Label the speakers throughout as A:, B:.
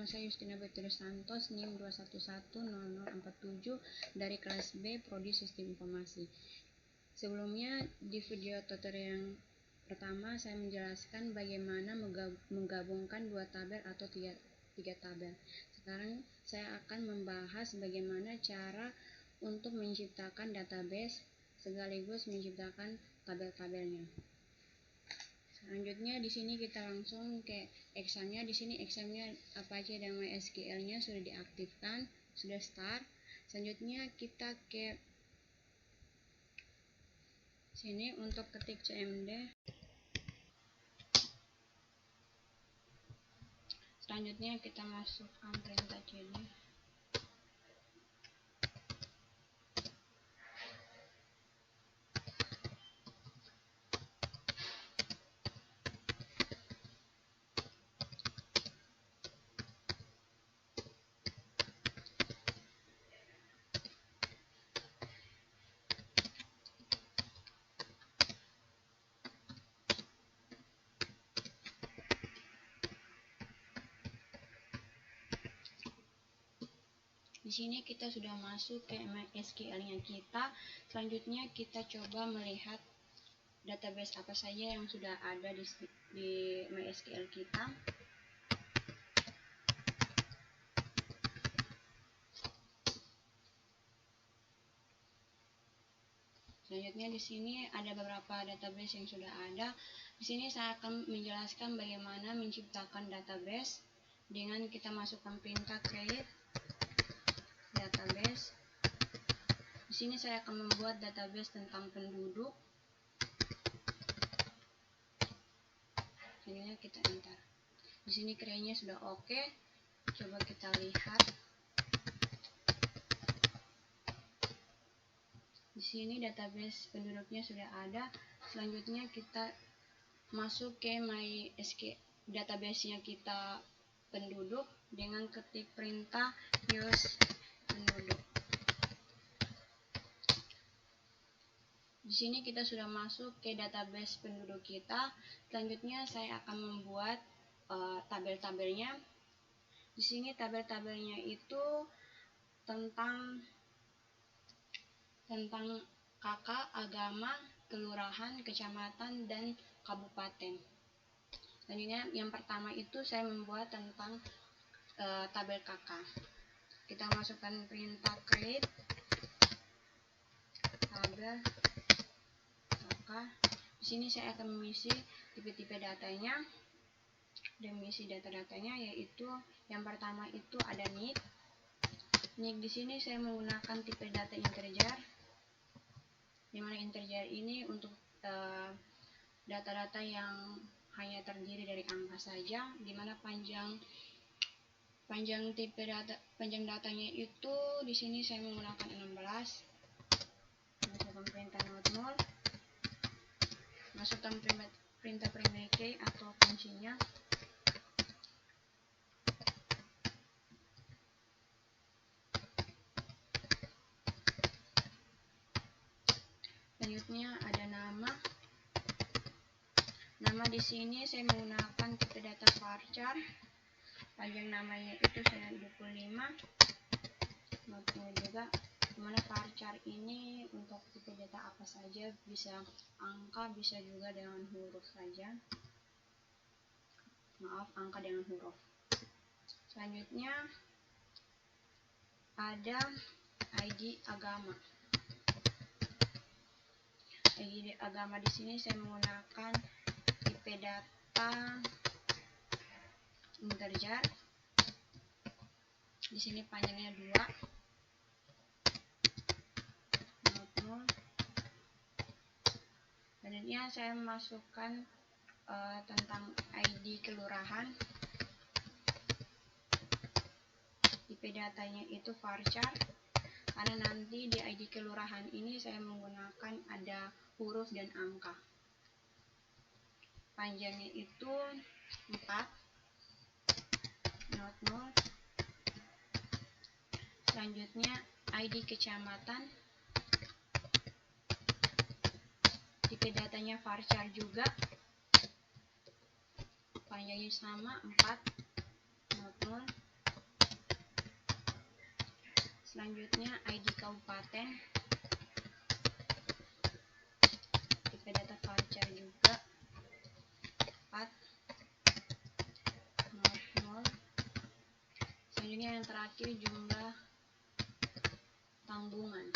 A: saya Justina Beatrice Santos, NIM 2110047 dari kelas B Prodi Sistem Informasi. Sebelumnya di video tutorial yang pertama saya menjelaskan bagaimana menggabungkan dua tabel atau tiga tabel. Sekarang saya akan membahas bagaimana cara untuk menciptakan database sekaligus menciptakan tabel-tabelnya. Selanjutnya di sini kita langsung ke examnya. Di sini examnya Apache dan MySQL-nya sudah diaktifkan, sudah start. Selanjutnya kita ke sini untuk ketik cmd. Selanjutnya kita masukkan perintah cd. Di sini kita sudah masuk ke MySQL-nya kita. Selanjutnya kita coba melihat database apa saja yang sudah ada di MySQL kita. Selanjutnya di sini ada beberapa database yang sudah ada. Di sini saya akan menjelaskan bagaimana menciptakan database dengan kita masukkan perintah create database. Di sini saya akan membuat database tentang penduduk. Selanjutnya kita enter. Di sini create-nya sudah oke. Coba kita lihat. Di sini database penduduknya sudah ada. Selanjutnya kita masuk ke MySQL database-nya kita penduduk dengan ketik perintah use penduduk. Di sini kita sudah masuk ke database penduduk kita. Selanjutnya saya akan membuat tabel-tabelnya. Di sini tabel-tabelnya itu tentang kakak, agama, kelurahan, kecamatan, dan kabupaten. Selanjutnya yang pertama itu saya membuat tentang tabel kakak. Kita masukkan perintah create tabel kakak. Di sini saya akan mengisi tipe-tipe datanya. Dan mengisi data-datanya yaitu yang pertama itu ada nick. Nick di sini saya menggunakan tipe data integer. Di mana integer ini untuk data-data yang hanya terdiri dari angka saja, di mana panjang datanya itu di sini saya menggunakan 16. Masukkan perintah not0, masukkan perintah primary key atau kuncinya. Selanjutnya ada nama. Nama di sini saya menggunakan tipe data varchar. Panjang namanya itu saya 25. Not0 juga. Dimana varchar ini untuk tipe data apa saja, bisa angka, bisa juga dengan huruf saja. Maaf, angka dengan huruf. Selanjutnya ada ID agama. ID agama di sini saya menggunakan tipe data integer. Di sini panjangnya 2. Selanjutnya saya masukkan tentang ID kelurahan. Tipe datanya itu varchar. Karena nanti di ID kelurahan ini saya menggunakan ada huruf dan angka. Panjangnya itu 4. Not0. Selanjutnya ID kecamatan. Tipe datanya varchar juga. Panjangnya sama 4. Not0. Selanjutnya ID kabupaten, tipe data varchar juga 400. Selanjutnya yang terakhir jumlah tanggungan.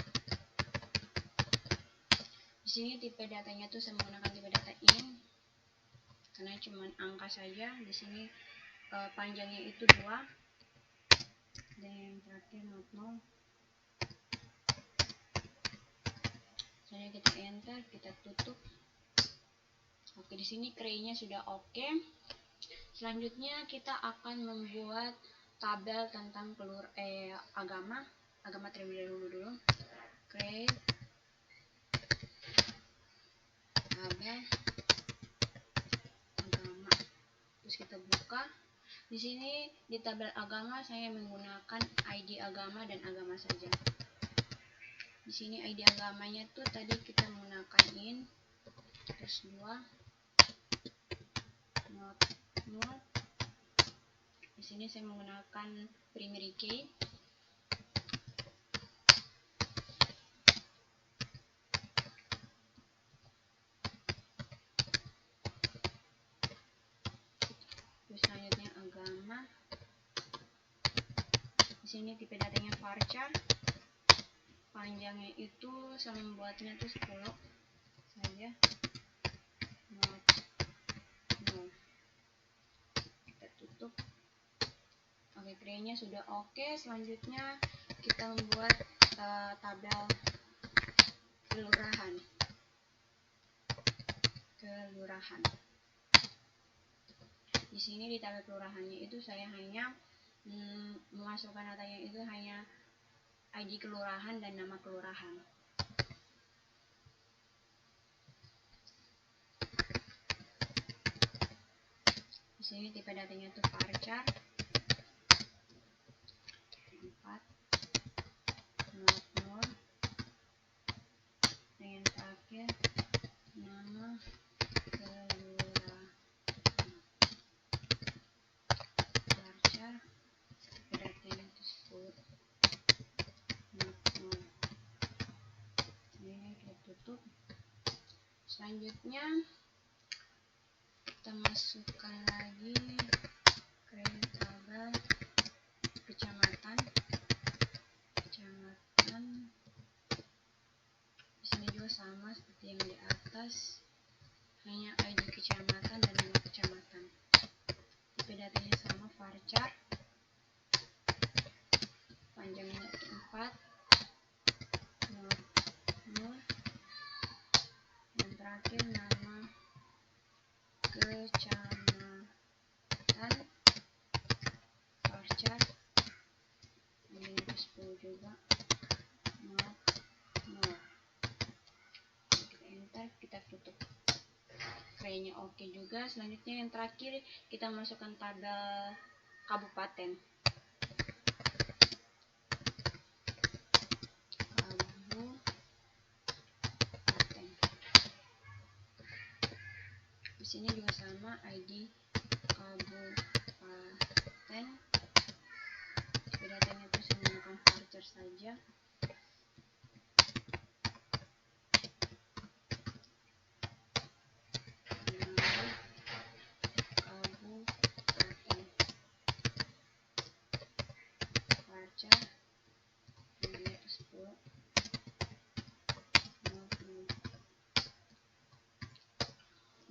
A: Di sini tipe datanya tuh saya menggunakan tipe data int karena cuma angka saja. Di sini panjangnya itu 2, dan yang terakhir 00. Selanjutnya kita enter, kita tutup. Oke, di sini craynya sudah oke. Selanjutnya kita akan membuat tabel tentang agama terlebih dahulu. Create tabel agama. Terus kita buka. Di sini di tabel agama saya menggunakan ID agama dan agama saja. Di sini ID agamanya tuh tadi kita menggunakan int terus 2 not. Di sini saya menggunakan primary key. Terus selanjutnya agama. Di sini tipe datanya varchar. Panjangnya itu saya membuatnya itu 10 saja. Not. Kita tutup. Oke, craynya sudah oke. Selanjutnya kita membuat tabel kelurahan. Di sini di tabel kelurahannya itu saya hanya memasukkan datanya itu hanya ID kelurahan dan nama kelurahan. Di sini tipe datanya itu varchar 400. Dan yang terakhir nama kelurahan. Varchar tipe datanya itu 10. Ini kita tutup. Selanjutnya kita masukkan lagi create tabel kecamatan. Di sini juga sama seperti yang di atas, hanya ID kecamatan dan nama kecamatan. Tipe datanya sama varchar. Panjangnya 4. Yang terakhir nama kecamatan varchar. Ini 10 juga. Kita enter, kita tutup. Craynya oke juga. Selanjutnya yang terakhir kita masukkan tabel kabupaten. Di sini juga sama ID kabupaten. Tipe datanya itu saya menggunakan varchar saja.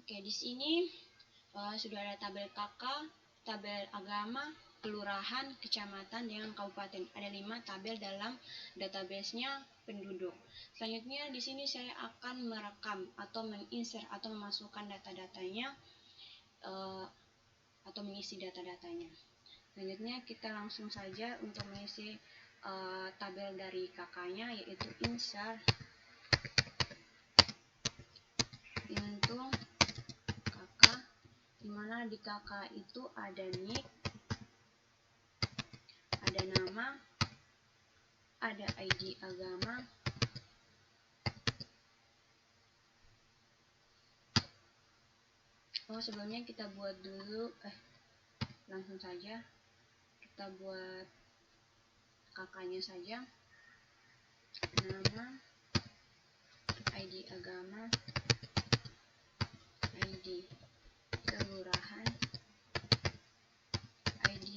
A: Oke, di sini sudah ada tabel KK, tabel agama, kelurahan, kecamatan, dengan kabupaten. Ada 5 tabel dalam database-nya penduduk. Selanjutnya di sini saya akan merekam atau menginsert atau memasukkan data-datanya atau mengisi data-datanya. Selanjutnya kita langsung saja untuk mengisi tabel dari KK-nya, yaitu insert into KK, dimana di KK itu ada nick, ada nama, ada ID agama, sebelumnya kita buat dulu, langsung saja kita buat KK-nya saja. nama, ID agama, ID kelurahan, ID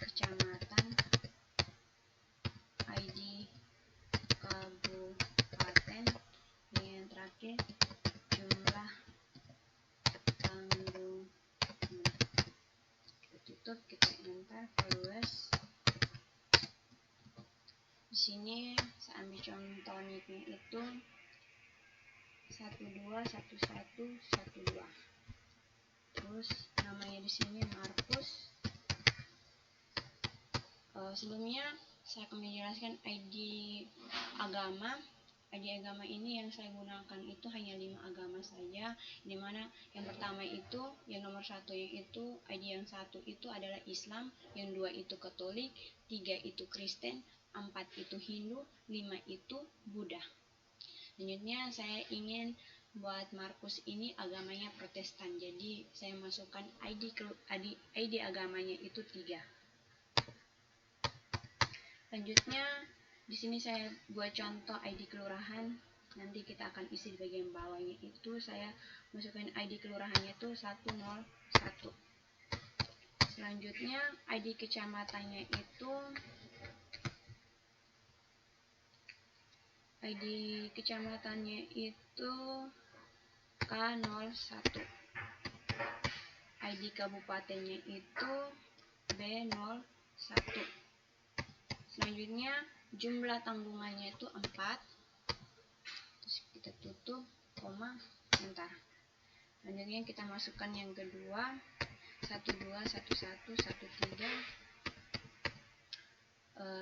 A: kecamatan, ID kabupaten, dan yang terakhir jumlah tanggungan. Kita tutup, kita enter, followers. Di sini saya ambil contoh nicknya itu 121112. Terus namanya di sini Markus. Sebelumnya saya akan menjelaskan ID agama. ID agama ini yang saya gunakan itu hanya 5 agama saja, dimana yang pertama itu, yang nomor 1 itu ID yang 1 itu adalah Islam, yang 2 itu Katolik, 3 itu Kristen, 4 itu Hindu, 5 itu Buddha. Selanjutnya saya ingin buat Markus ini agamanya Protestan, jadi saya masukkan ID agamanya itu 3. Selanjutnya di sini saya buat contoh ID kelurahan, nanti kita akan isi di bagian bawahnya. Itu saya masukkan ID kelurahannya itu 101. Selanjutnya ID kecamatannya itu K01. ID kabupatennya itu B01. Selanjutnya jumlah tanggungannya itu 4. Terus kita tutup, koma, enter. Selanjutnya kita masukkan yang kedua 121113.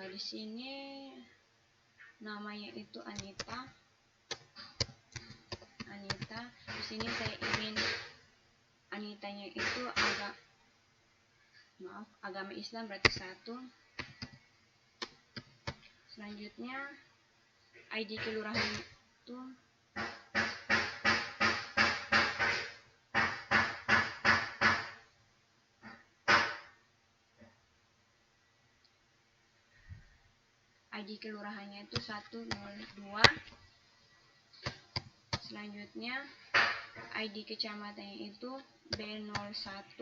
A: Di sini namanya itu Anita. Di sini saya ingin Anitanya itu agama Islam, berarti 1. Selanjutnya ID kelurahan itu kelurahannya itu 102. Selanjutnya ID kecamatannya itu B01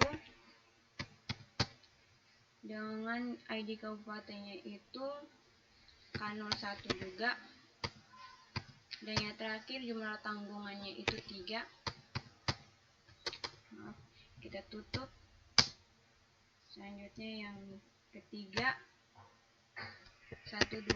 A: dengan ID kabupatennya itu K01 juga. Dan yang terakhir jumlah tanggungannya itu 3. Kita tutup. Selanjutnya yang ketiga 121.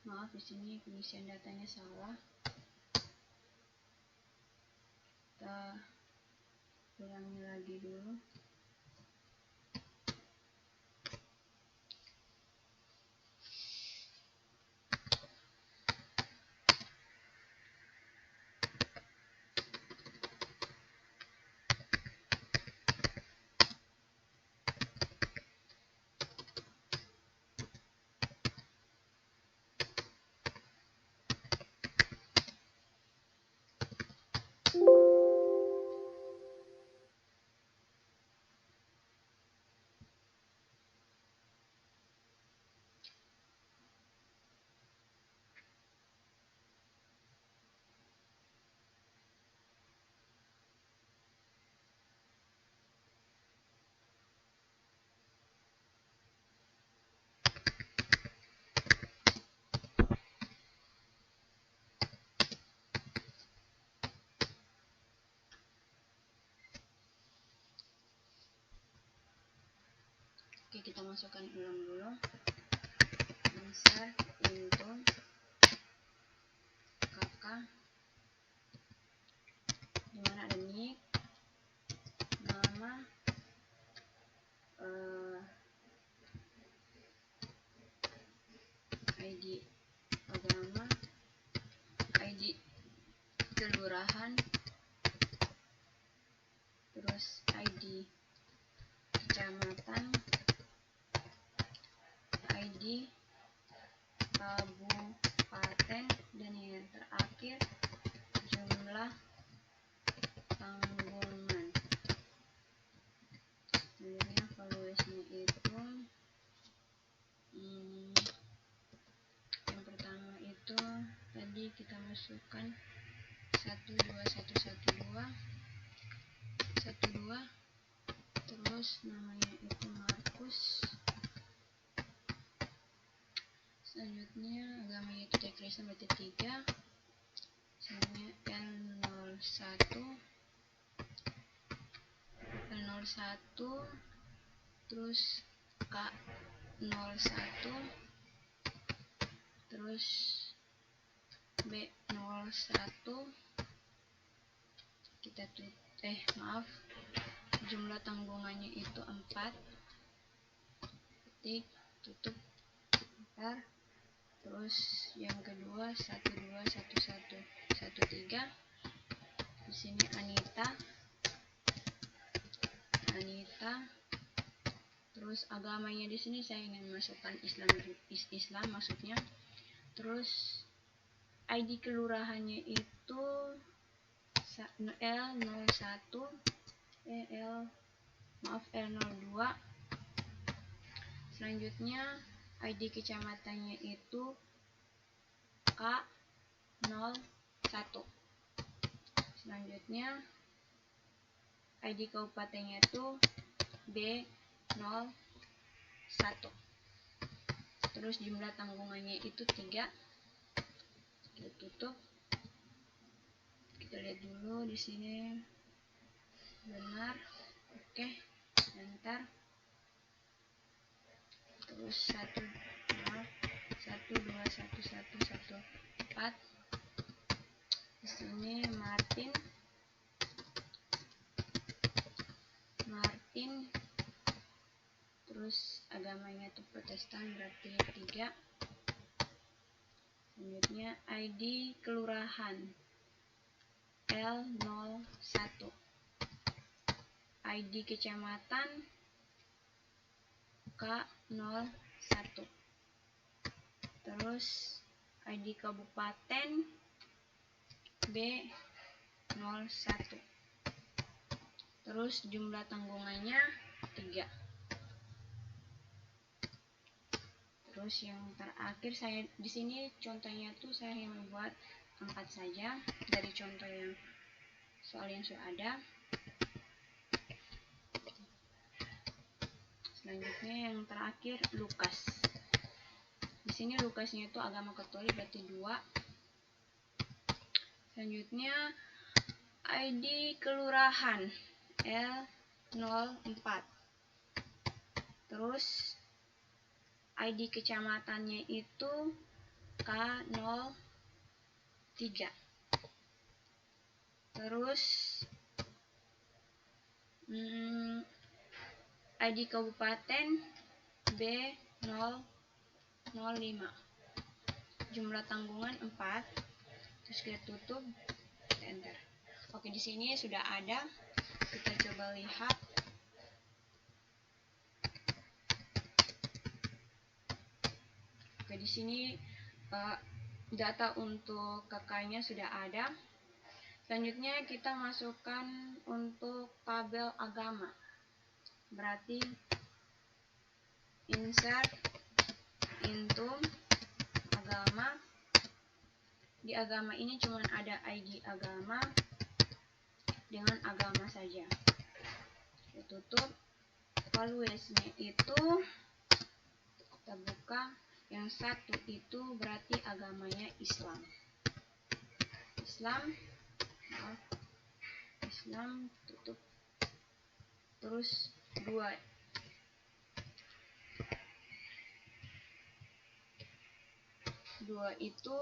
A: Maaf, di sini pengisian datanya salah. Kita ulangi lagi dulu. Oke, kita masukkan ulang dulu. Insert into kakak, dimana ada nick, nama, ID agama, ID kelurahan, terus ID kecamatan, ID kabupaten, dan yang terakhir jumlah tanggungan. Selanjutnya valuasinya itu yang pertama itu tadi kita masukkan 12, terus namanya itu Markus. Selanjutnya agamanya itu Kristen, berarti 3. Selanjutnya L01, terus K01, terus B01. Kita jumlah tanggungannya itu 4. Ketik, tutup, enter. Terus yang kedua 121113. Di sini Anita. Terus agamanya di sini saya ingin masukkan Islam maksudnya. Terus ID kelurahannya itu L01, L02. Selanjutnya ID kecamatannya itu K01. Selanjutnya ID kabupatennya itu B01. Terus jumlah tanggungannya itu 3. Kita tutup. Kita lihat dulu di sini benar. Oke, enter. Terus 121114. Di sini Martin. Terus agamanya itu Protestan, berarti 3. Selanjutnya ID kelurahan L01, ID kecamatan K01, terus ID kabupaten B01, terus jumlah tanggungannya 3. Terus yang terakhir saya di sini contohnya tuh saya membuat 4 saja dari contoh yang soal yang sudah ada. Selanjutnya yang terakhir Lukas. Di sini Lukasnya itu agama Katolik, berarti 2. Selanjutnya ID kelurahan L04. Terus ID kecamatannya itu K03. Terus ID kabupaten B005. Jumlah tanggungan 4. Terus kita tutup, enter. Oke, di sini sudah ada. Kita coba lihat. Oke, di sini data untuk kakaknya sudah ada. Selanjutnya kita masukkan untuk tabel agama. Berarti insert into agama. Di agama ini cuma ada ID agama dengan agama saja. Kita tutup. Valuasinya itu kita buka. Yang 1 itu berarti agamanya Islam. Islam, tutup. Terus 2 2 itu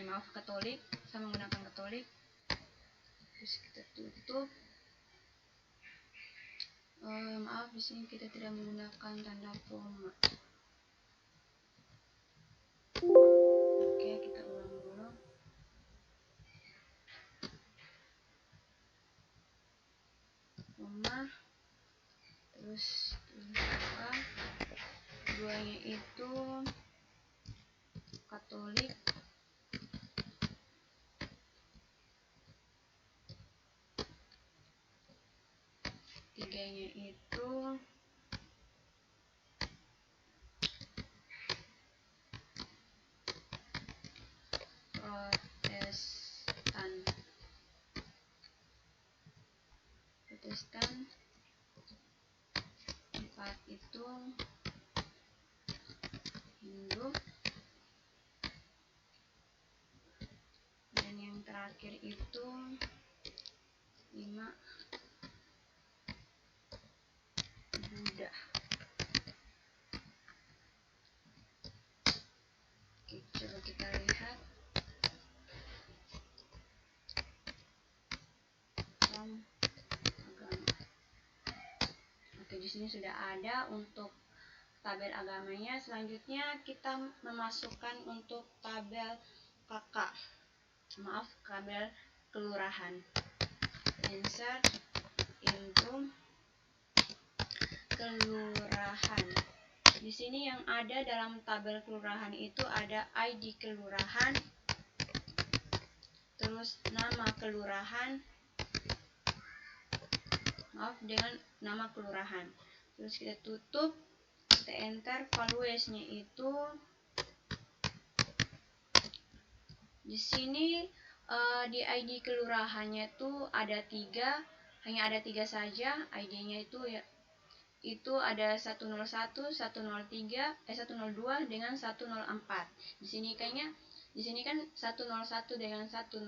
A: maaf, Katolik. Saya menggunakan Katolik. Terus kita tutup. Maaf, di sini kita tidak menggunakan tanda koma. Oke, kita ulang dulu. Koma, terus apa? 2-nya itu Katolik. 3-nya itu Protestan. 4 itu Hindu. Dan yang terakhir itu 5 Buddha. Oke, coba kita lihat agama. Oke, di sini sudah ada untuk tabel agamanya. Selanjutnya kita memasukkan untuk tabel tabel kelurahan. Insert into kelurahan. Di sini yang ada dalam tabel kelurahan itu ada ID kelurahan, terus nama kelurahan, dengan nama kelurahan. Terus kita tutup, kita enter. Values-nya itu di sini di ID kelurahannya itu ada 3, hanya ada 3 saja. ID-nya itu ada 101, 103, 102 dengan 104. Di sini kan 101 dengan 101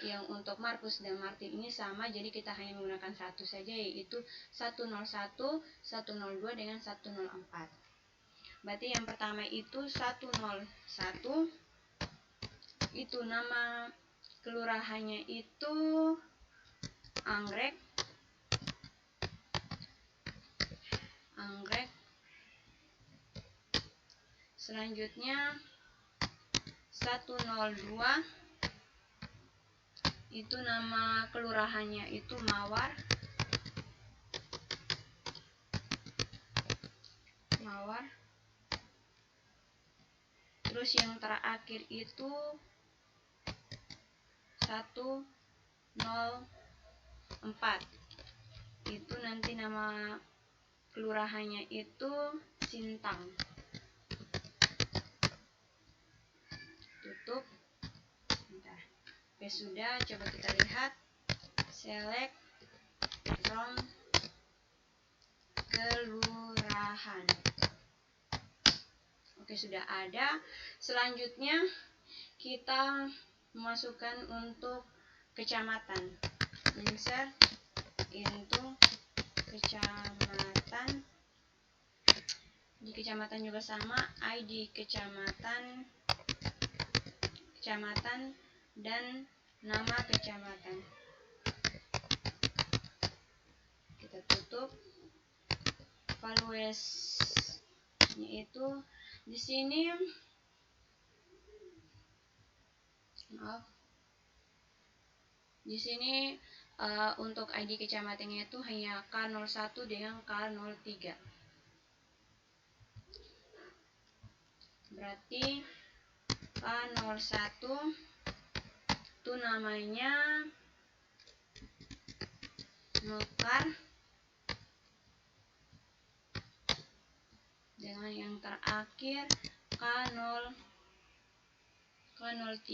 A: yang untuk Markus dan Martin ini sama, jadi kita hanya menggunakan 1 saja, yaitu 101, 102 dengan 104. Berarti yang pertama itu 101, itu nama kelurahannya itu Anggrek. Selanjutnya 102 itu nama kelurahannya itu Mawar. Terus yang terakhir itu 104 itu nanti nama kelurahannya itu Sintang. Tutup. Bentar. Oke, sudah. Coba kita lihat. Select from kelurahan. Oke, sudah ada. Selanjutnya kita memasukkan untuk kecamatan. Insert into kecamatan. Di kecamatan juga sama, ID kecamatan dan nama kecamatan. Kita tutup. Values-nya itu di sini untuk ID kecamatannya itu hanya K01 dengan K03. Berarti K01 itu namanya Mekar, dengan yang terakhir K03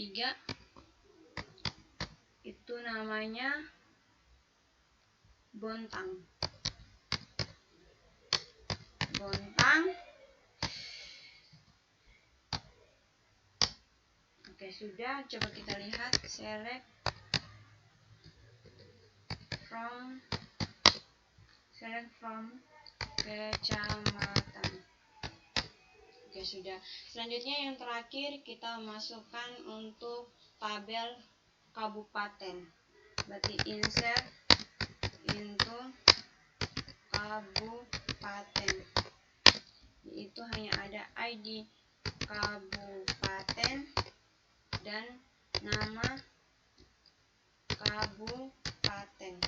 A: itu namanya Bontang. Oke, sudah. Coba kita lihat. Select from kecamatan. Oke, sudah. Selanjutnya yang terakhir kita masukkan untuk tabel kabupaten. Berarti insert into kabupaten. Itu hanya ada ID kabupaten dan nama kabupaten.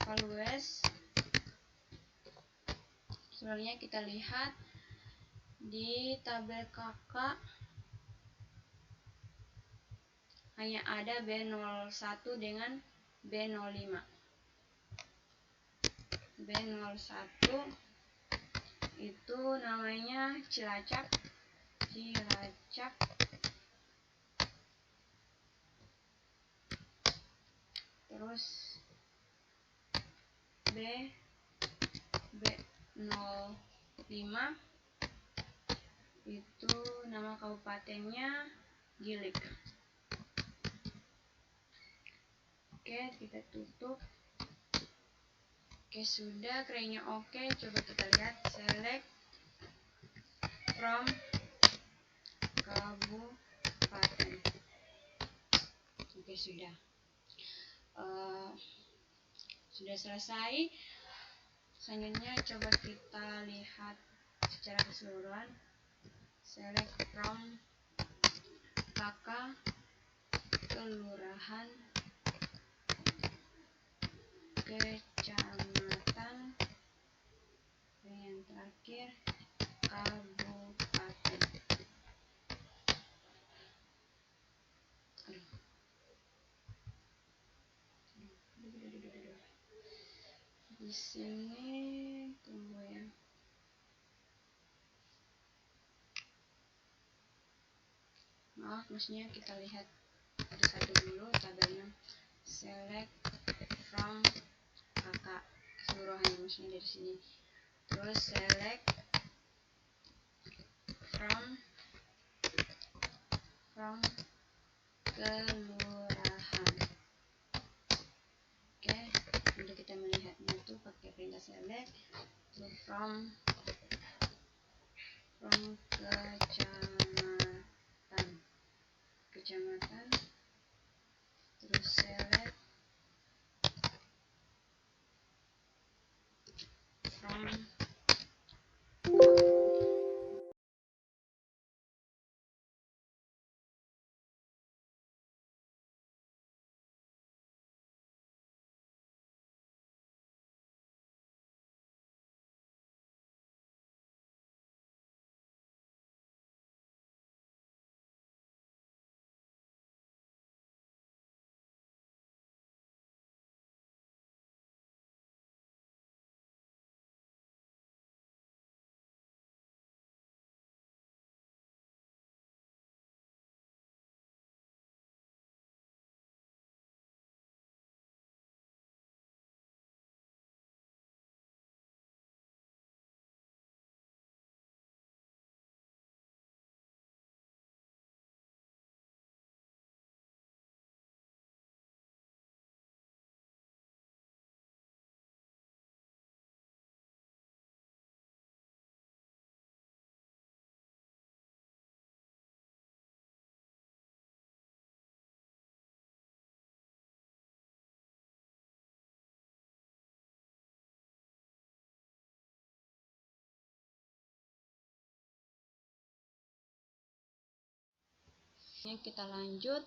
A: Values. Sebenarnya kita lihat di tabel kakak hanya ada B01 dengan B05. B01 itu namanya Cilacap. Terus B05 itu nama kabupatennya Gilig. Oke, kita tutup. Oke, sudah, kayaknya oke. Coba kita lihat, select from kabupaten. Oke, sudah. Sudah selesai. Selanjutnya coba kita lihat secara keseluruhan. Select from kakak, kelurahan, kecamatan, dan yang terakhir kabupaten. Di sini tunggu ya. Maaf, maksudnya kita lihat satu dulu tabelnya. Select from kakak keseluruhannya, maksudnya dari sini. Terus select from kelurahan. Oke, untuk kita melihatnya itu pakai perintah select. Terus from kecamatan, terus select from kita lanjut,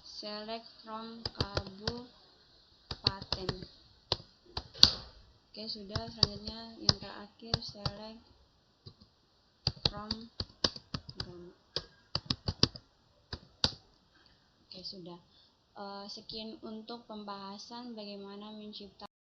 A: select from kabupaten. Oke, sudah. Selanjutnya yang terakhir, select from agama. Oke, sudah. Sekian untuk pembahasan bagaimana menciptakan